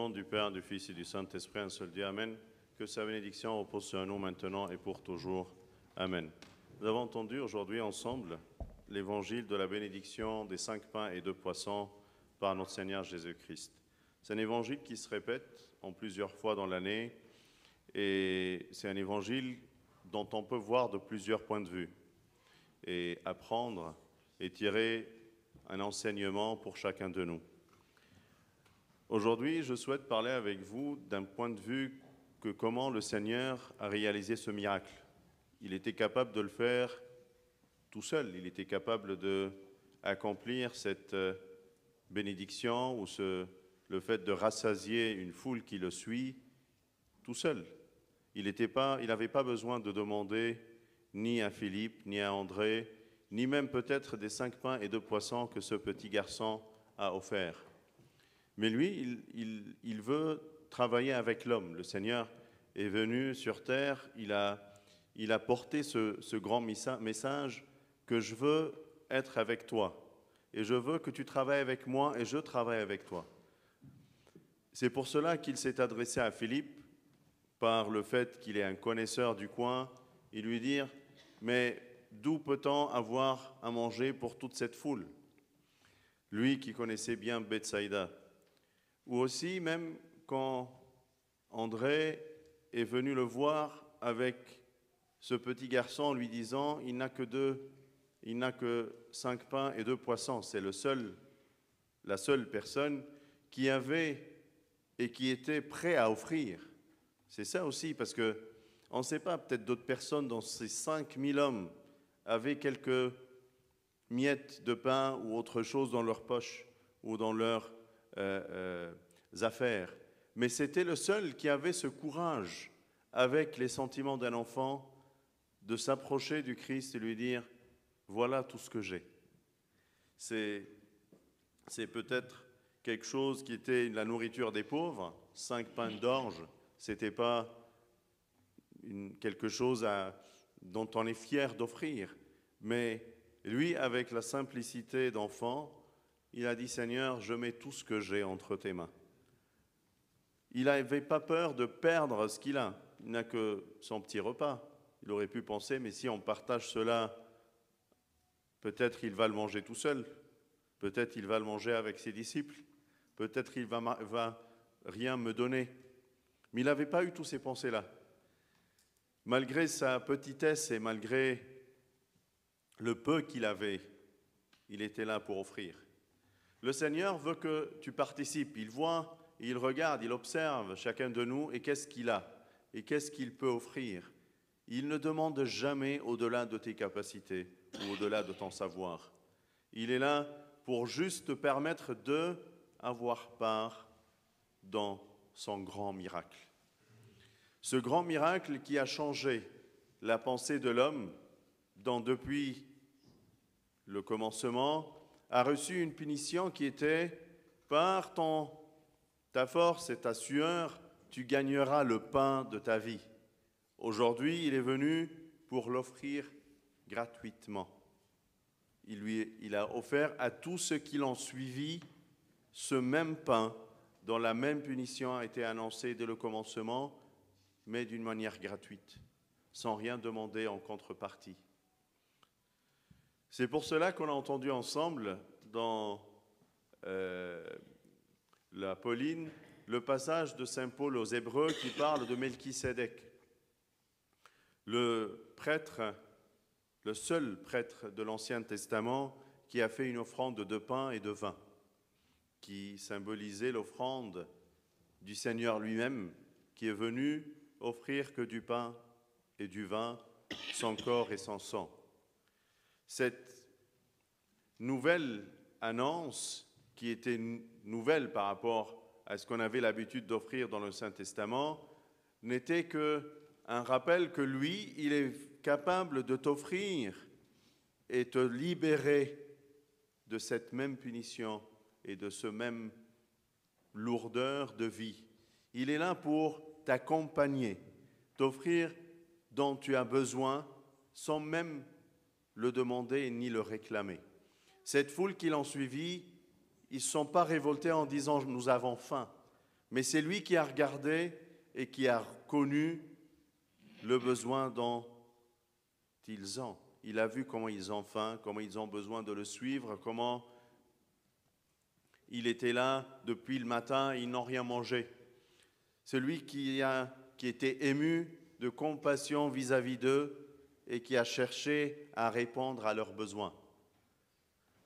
nom du Père, du Fils et du Saint-Esprit, un seul Dieu, Amen. Que sa bénédiction repose sur nous maintenant et pour toujours. Amen. Nous avons entendu aujourd'hui ensemble l'évangile de la bénédiction des 5 pains et 2 poissons par notre Seigneur Jésus-Christ. C'est un évangile qui se répète en plusieurs fois dans l'année et c'est un évangile dont on peut voir de plusieurs points de vue et apprendre et tirer un enseignement pour chacun de nous. Aujourd'hui, je souhaite parler avec vous d'un point de vue que comment le Seigneur a réalisé ce miracle. Il était capable de le faire tout seul, il était capable d'accomplir cette bénédiction ou le fait de rassasier une foule qui le suit tout seul. Il n'avait pas besoin de demander ni à Philippe, ni à André, ni même peut-être des 5 pains et 2 poissons que ce petit garçon a offert. Mais lui, il veut travailler avec l'homme. Le Seigneur est venu sur terre, il a porté ce grand message que je veux être avec toi. Et je veux que tu travailles avec moi et je travaille avec toi. C'est pour cela qu'il s'est adressé à Philippe par le fait qu'il est un connaisseur du coin et lui dire « Mais d'où peut-on avoir à manger pour toute cette foule ?» Lui qui connaissait bien Bethsaïda. Ou aussi, même quand André est venu le voir avec ce petit garçon lui disant « Il n'a que 5 pains et 2 poissons. » C'est la seule personne qui avait et qui était prêt à offrir. C'est ça aussi, parce qu'on ne sait pas, peut-être d'autres personnes dans ces 5000 hommes avaient quelques miettes de pain ou autre chose dans leur poche ou dans leurs affaires. Mais c'était le seul qui avait ce courage, avec les sentiments d'un enfant, de s'approcher du Christ et lui dire « Voilà tout ce que j'ai ». C'est peut-être quelque chose qui était la nourriture des pauvres, 5 pains d'orge, ce n'était pas quelque chose dont on est fier d'offrir. Mais lui, avec la simplicité d'enfant, il a dit « Seigneur, je mets tout ce que j'ai entre tes mains ». Il n'avait pas peur de perdre ce qu'il a. Il n'a que son petit repas. Il aurait pu penser, mais si on partage cela, peut-être il va le manger tout seul. Peut-être il va le manger avec ses disciples. Peut-être il va rien me donner. Mais il n'avait pas eu tous ces pensées-là. Malgré sa petitesse et malgré le peu qu'il avait, il était là pour offrir. Le Seigneur veut que tu participes. Il voit, il regarde, il observe chacun de nous et qu'est-ce qu'il a et qu'est-ce qu'il peut offrir. Il ne demande jamais au-delà de tes capacités ou au-delà de ton savoir. Il est là pour juste te permettre d'avoir part dans son grand miracle. Ce grand miracle qui a changé la pensée de l'homme depuis le commencement a reçu une punition qui était par ta force et ta sueur, tu gagneras le pain de ta vie. Aujourd'hui, il est venu pour l'offrir gratuitement. Il a offert à tous ceux qui l'ont suivi ce même pain dont la même punition a été annoncée dès le commencement, mais d'une manière gratuite, sans rien demander en contrepartie. C'est pour cela qu'on a entendu ensemble dans la Pauline le passage de saint Paul aux Hébreux qui parle de Melchisédek, le seul prêtre de l'Ancien Testament qui a fait une offrande de pain et de vin, qui symbolisait l'offrande du Seigneur lui-même, qui est venu offrir que du pain et du vin, son corps et son sang. Cette nouvelle annonce, qui était nouvelle par rapport à ce qu'on avait l'habitude d'offrir dans le Saint-Testament, n'était qu'un rappel que lui, il est capable de t'offrir et te libérer de cette même punition et de ce même lourdeur de vie. Il est là pour t'accompagner, t'offrir dont tu as besoin sans même le demander ni le réclamer. Cette foule qui l'ont suivi, ils ne sont pas révoltés en disant « nous avons faim ». Mais c'est lui qui a regardé et qui a connu le besoin dont ils ont. Il a vu comment ils ont faim, comment ils ont besoin de le suivre, comment il était là depuis le matin, ils n'ont rien mangé. C'est lui qui était ému de compassion vis-à-vis d'eux et qui a cherché à répondre à leurs besoins.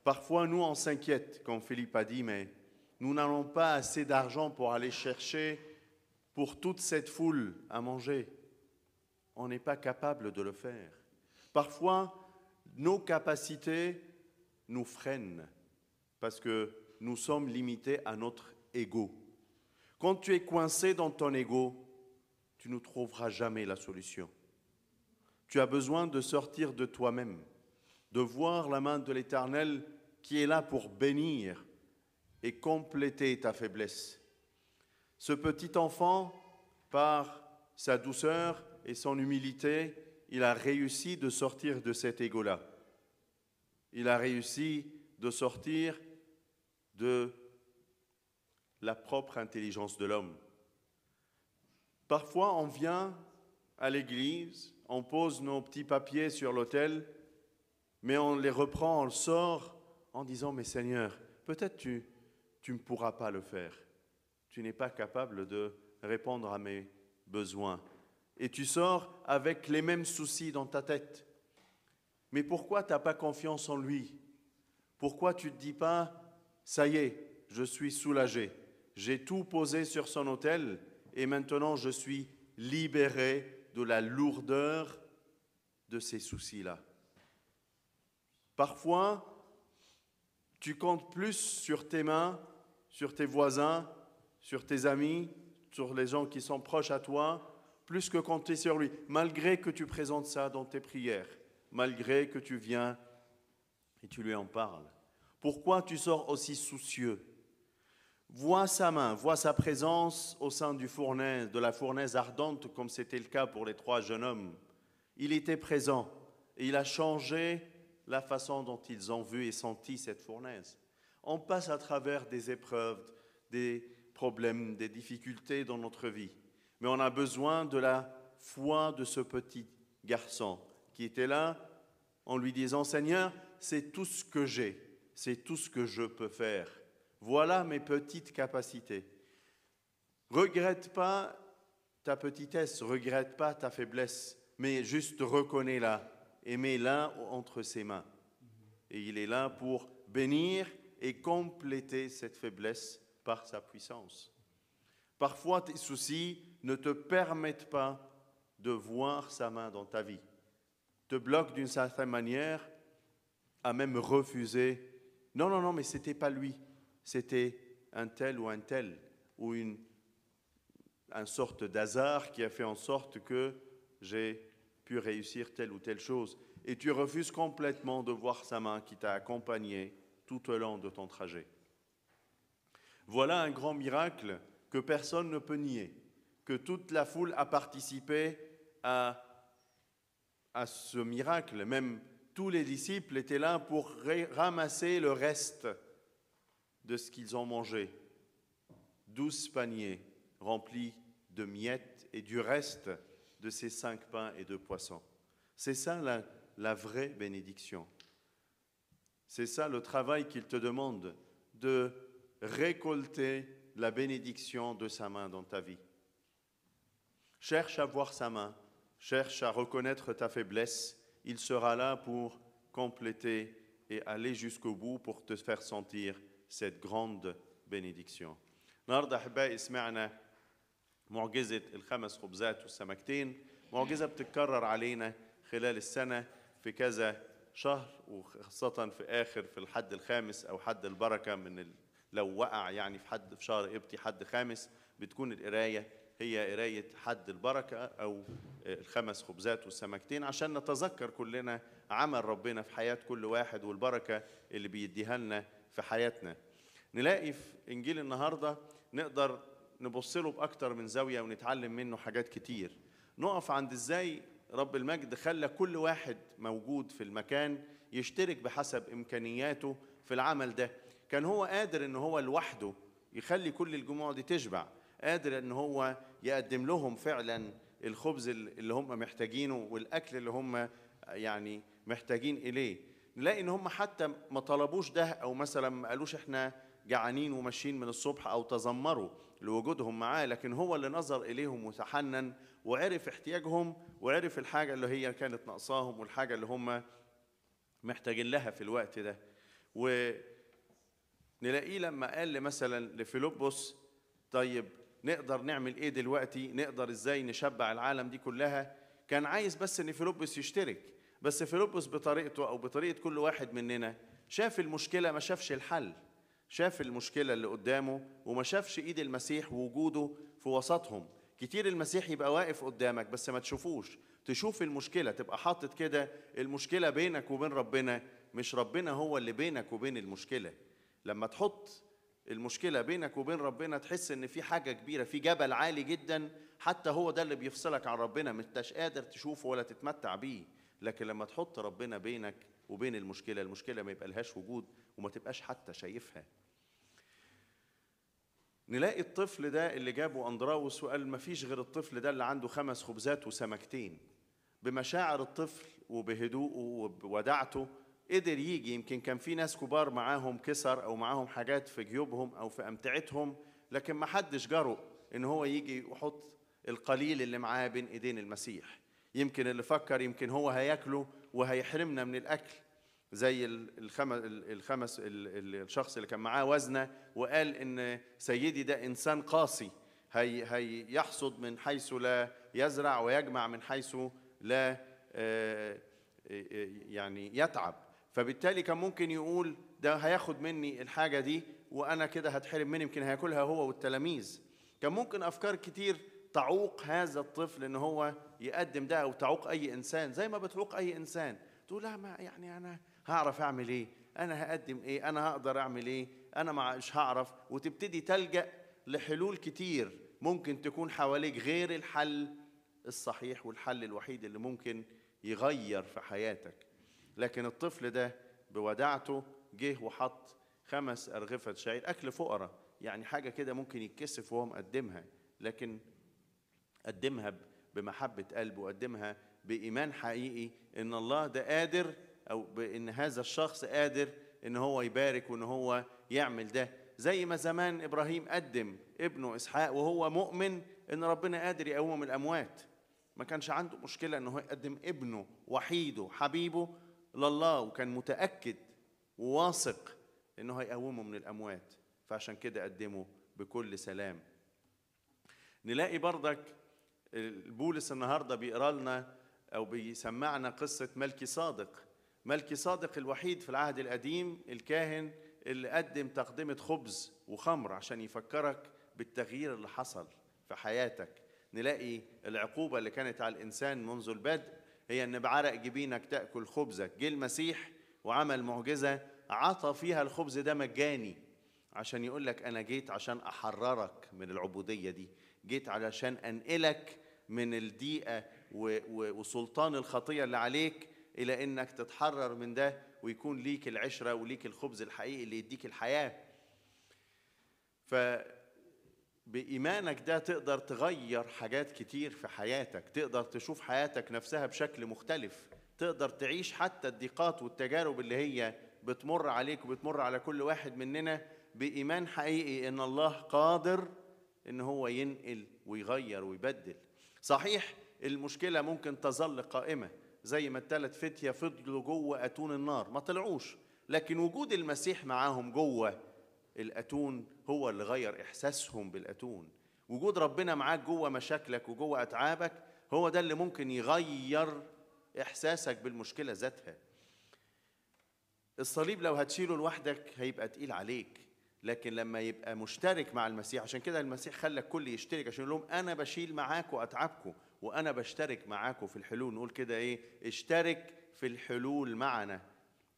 Parfois, nous, on s'inquiète, comme Philippe a dit, mais nous n'avons pas assez d'argent pour aller chercher pour toute cette foule à manger. On n'est pas capable de le faire. Parfois, nos capacités nous freinent parce que nous sommes limités à notre ego. Quand tu es coincé dans ton ego, tu ne trouveras jamais la solution. Tu as besoin de sortir de toi-même, de voir la main de l'Éternel qui est là pour bénir et compléter ta faiblesse. Ce petit enfant, par sa douceur et son humilité, il a réussi de sortir de cet ego-là. Il a réussi de sortir de la propre intelligence de l'homme. Parfois, on vient à l'église, on pose nos petits papiers sur l'autel, mais on les reprend, on le sort en disant « Mais Seigneur, peut-être tu ne pourras pas le faire. Tu n'es pas capable de répondre à mes besoins. » Et tu sors avec les mêmes soucis dans ta tête. Mais pourquoi tu n'as pas confiance en lui? Pourquoi tu ne te dis pas « Ça y est, je suis soulagé. J'ai tout posé sur son autel et maintenant je suis libéré de la lourdeur de ces soucis-là. » Parfois, tu comptes plus sur tes mains, sur tes voisins, sur tes amis, sur les gens qui sont proches à toi, plus que compter sur lui, malgré que tu présentes ça dans tes prières, malgré que tu viens et tu lui en parles. Pourquoi tu sors aussi soucieux? Vois sa main, vois sa présence au sein de la fournaise ardente, comme c'était le cas pour les 3 jeunes hommes. Il était présent et il a changé la façon dont ils ont vu et senti cette fournaise. On passe à travers des épreuves, des problèmes, des difficultés dans notre vie. Mais on a besoin de la foi de ce petit garçon qui était là en lui disant « Seigneur, c'est tout ce que j'ai, c'est tout ce que je peux faire. Voilà mes petites capacités. Regrette pas ta petitesse, regrette pas ta faiblesse, mais juste reconnais-la et mets-la entre ses mains. Et il est là pour bénir et compléter cette faiblesse par sa puissance. Parfois, tes soucis ne te permettent pas de voir sa main dans ta vie, te bloquent d'une certaine manière à même refuser. Non, mais ce n'était pas lui, c'était un tel, ou une sorte d'hasard qui a fait en sorte que j'ai pu réussir telle ou telle chose. Et tu refuses complètement de voir sa main qui t'a accompagné tout au long de ton trajet. Voilà un grand miracle que personne ne peut nier, que toute la foule a participé à ce miracle. Même tous les disciples étaient là pour ramasser le reste de ce qu'ils ont mangé. 12 paniers remplis de miettes et du reste de ces 5 pains et 2 poissons. C'est ça la vraie bénédiction. C'est ça le travail qu'il te demande, de récolter la bénédiction de sa main dans ta vie. Cherche à voir sa main, cherche à reconnaître ta faiblesse. Il sera là pour compléter et aller jusqu'au bout pour te faire sentir cette grande bénédiction. النهارده احبائي سمعنا معجزه الخمس خبزات والسمكتين، معجزه بتتكرر علينا خلال السنه في كذا شهر، وخاصه في الحد الخامس او حد البركه لو وقع يعني في شهر قبطي حد خامس بتكون القرايه هي قرايه حد البركه او الخمس خبزات والسمكتين، عشان نتذكر كلنا عمل ربنا في حياه كل واحد والبركه اللي بيديها لنا في حياتنا. نلاقي في انجيل النهارده نقدر نبص له باكتر من زاويه ونتعلم منه حاجات كتير. نقف عند ازاي رب المجد خلى كل واحد موجود في المكان يشترك بحسب امكانياته في العمل ده. كان هو قادر ان هو لوحده يخلي كل الجموع دي تشبع، قادر ان هو يقدم لهم فعلا الخبز اللي هم محتاجينه والاكل اللي هم يعني محتاجين اليه. نلاقي ان هم حتى ما طلبوش ده، او مثلا ما قالوش احنا جعانين وماشيين من الصبح، او تذمروا لوجودهم معاه، لكن هو اللي نظر اليهم وتحنن وعرف احتياجهم، وعرف الحاجه اللي هي كانت ناقصاهم والحاجه اللي هم محتاجين لها في الوقت ده. ونلاقيه لما قال مثلا لفيلبس طيب نقدر نعمل ايه دلوقتي، نقدر ازاي نشبع العالم دي كلها، كان عايز بس ان فيلبس يشترك. بس فيلبس بطريقته او بطريقه كل واحد مننا شاف المشكله ما شافش الحل، شاف المشكله اللي قدامه وما شافش ايد المسيح ووجوده في وسطهم. كتير المسيح يبقى واقف قدامك بس ما تشوفوش، تشوف المشكله، تبقى حاطط كده المشكله بينك وبين ربنا، مش ربنا هو اللي بينك وبين المشكله. لما تحط المشكلة بينك وبين ربنا تحس ان في حاجة كبيرة، في جبل عالي جدا، حتى هو ده اللي بيفصلك عن ربنا، مش قادر تشوفه ولا تتمتع بيه. لكن لما تحط ربنا بينك وبين المشكلة، المشكلة ما يبقى لهاش وجود وما تبقاش حتى شايفها. نلاقي الطفل ده اللي جابه أندراوس وقال ما فيش غير الطفل ده اللي عنده 5 خبزات وسمكتين. بمشاعر الطفل وبهدوءه وبودعته قدر يجي. يمكن كان في ناس كبار معاهم كسر او معاهم حاجات في جيوبهم او في امتعتهم، لكن ما حدش جرؤ ان هو يجي ويحط القليل اللي معاه بين ايدين المسيح. يمكن اللي فكر يمكن هو هياكله وهيحرمنا من الاكل، زي الشخص اللي كان معاه وزنه وقال ان سيدي ده انسان قاسي، هيحصد من حيث لا يزرع ويجمع من حيث لا يعني يتعب. فبالتالي كان ممكن يقول ده هياخد مني الحاجة دي وأنا كده هتحرم مني، يمكن هياكلها هو والتلاميذ. كان ممكن أفكار كتير تعوق هذا الطفل إن هو يقدم ده، أو تعوق أي إنسان زي ما بتعوق أي إنسان. تقول لا ما يعني أنا هعرف أعمل إيه، أنا هقدم إيه، أنا هقدر أعمل إيه، أنا مش هعرف. وتبتدي تلجأ لحلول كتير ممكن تكون حواليك غير الحل الصحيح والحل الوحيد اللي ممكن يغير في حياتك. لكن الطفل ده بوداعته جه وحط 5 أرغفة شعير، أكل فقراء، يعني حاجة كده ممكن يتكسف وهو مقدمها، لكن قدمها بمحبة قلب، وقدمها بإيمان حقيقي إن الله ده قادر، أو بإن هذا الشخص قادر إن هو يبارك وإن هو يعمل ده. زي ما زمان إبراهيم قدم ابنه إسحاق وهو مؤمن إن ربنا قادر يقومه من الأموات، ما كانش عنده مشكلة إنه يقدم ابنه وحيده حبيبه لله، وكان متأكد وواثق إنه هيقومه من الأموات، فعشان كده قدمه بكل سلام. نلاقي برضك بولس النهارده بيقرا لنا أو بيسمعنا قصة ملكي صادق. ملكي صادق الوحيد في العهد القديم الكاهن اللي قدم تقدمة خبز وخمر عشان يفكرك بالتغيير اللي حصل في حياتك. نلاقي العقوبة اللي كانت على الإنسان منذ البدء هي أن بعرق جبينك تأكل خبزك. جه المسيح وعمل معجزة عطى فيها الخبز ده مجاني، عشان يقول لك أنا جيت عشان أحررك من العبودية دي، جيت علشان أنقلك من الضيقة وسلطان الخطية اللي عليك إلى أنك تتحرر من ده ويكون ليك العشرة وليك الخبز الحقيقي اللي يديك الحياة. بإيمانك ده تقدر تغير حاجات كتير في حياتك، تقدر تشوف حياتك نفسها بشكل مختلف، تقدر تعيش حتى الضيقات والتجارب اللي هي بتمر عليك وبتمر على كل واحد مننا بإيمان حقيقي إن الله قادر إن هو ينقل ويغير ويبدل. صحيح المشكلة ممكن تظل قائمة، زي ما ال3 فتية فضلوا جوه أتون النار ما طلعوش، لكن وجود المسيح معاهم جوه الأتون هو اللي غير إحساسهم بالأتون. وجود ربنا معاك جوه مشاكلك وجوه أتعابك هو ده اللي ممكن يغير إحساسك بالمشكلة ذاتها. الصليب لو هتشيله لوحدك هيبقى تقيل عليك، لكن لما يبقى مشترك مع المسيح، عشان كده المسيح خلى الكل يشترك، عشان يقول لهم أنا بشيل معاكم أتعابكم وأنا بشترك معاكم في الحلول. نقول كده إيه؟ اشترك في الحلول معنا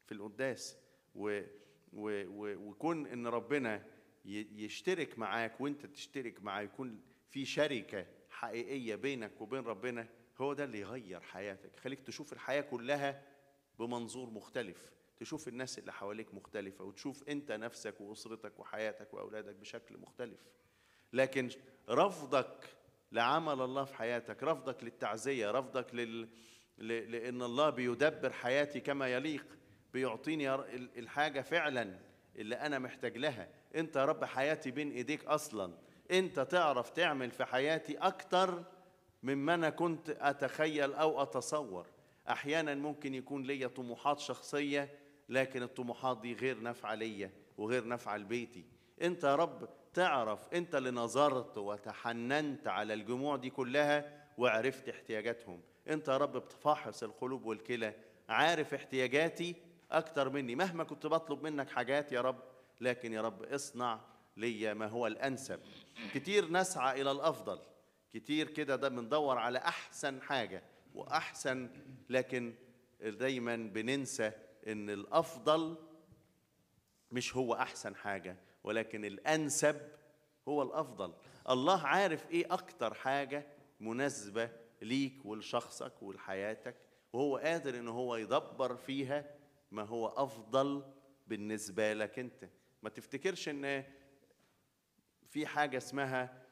في القداس. وكون ان ربنا يشترك معاك وانت تشترك معاه، يكون في شركة حقيقية بينك وبين ربنا، هو ده اللي يغير حياتك، خليك تشوف الحياة كلها بمنظور مختلف، تشوف الناس اللي حواليك مختلفة، وتشوف انت نفسك وأسرتك وحياتك وأولادك بشكل مختلف. لكن رفضك لعمل الله في حياتك، رفضك للتعزية، رفضك لأن الله بيدبر حياتي كما يليق، بيعطيني الحاجة فعلا اللي أنا محتاج لها. أنت يا رب حياتي بين إيديك أصلا، أنت تعرف تعمل في حياتي أكتر مما أنا كنت أتخيل أو أتصور. أحيانا ممكن يكون لي طموحات شخصية، لكن الطموحات دي غير نافعة ليا وغير نافعة لبيتي. أنت يا رب تعرف، أنت اللي نظرت وتحننت على الجموع دي كلها وعرفت احتياجاتهم. أنت يا رب بتفحص القلوب والكلى، عارف احتياجاتي أكتر مني. مهما كنت بطلب منك حاجات يا رب، لكن يا رب اصنع لي ما هو الأنسب. كتير نسعى إلى الأفضل، كتير كده ده بندور على أحسن حاجة وأحسن، لكن دايما بننسى إن الأفضل مش هو أحسن حاجة، ولكن الأنسب هو الأفضل. الله عارف إيه أكتر حاجة مناسبة ليك ولشخصك ولحياتك، وهو قادر إن هو يدبر فيها ما هو أفضل بالنسبة لك أنت. ما تفتكرش إن في حاجة اسمها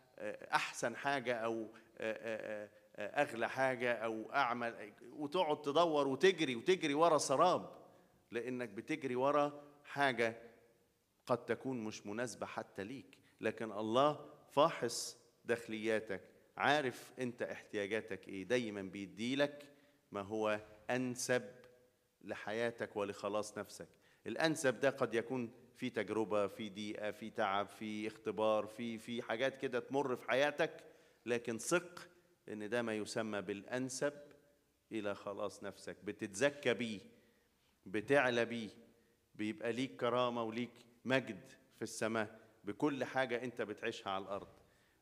أحسن حاجة أو أغلى حاجة أو أعمل، وتقعد تدور وتجري ورا سراب، لأنك بتجري ورا حاجة قد تكون مش مناسبة حتى ليك. لكن الله فاحص داخلياتك، عارف أنت احتياجاتك إيه، دايما بيديلك ما هو أنسب لحياتك ولخلاص نفسك. الأنسب ده قد يكون في تجربة، في ضيقة، في تعب، في اختبار، في حاجات كده تمر في حياتك، لكن ثق إن ده ما يسمى بالأنسب إلى خلاص نفسك. بتتزكى بيه، بتعلى بيه، بيبقى ليك كرامة وليك مجد في السماء بكل حاجة أنت بتعيشها على الأرض.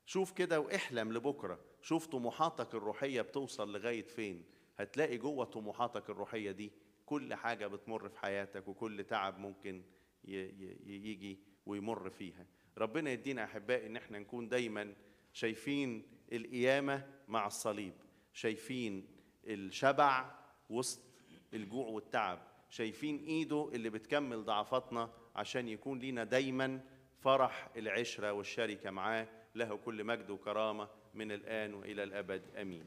شوف كده واحلم لبكرة، شوف طموحاتك الروحية بتوصل لغاية فين. هتلاقي جوه طموحاتك الروحية دي كل حاجة بتمر في حياتك، وكل تعب ممكن يجي ويمر فيها. ربنا يدينا أحبائي إن احنا نكون دايما شايفين القيامة مع الصليب، شايفين الشبع وسط الجوع والتعب، شايفين إيده اللي بتكمل ضعفاتنا عشان يكون لينا دايما فرح العشرة والشركة معاه. له كل مجد وكرامة من الآن وإلى الأبد، آمين.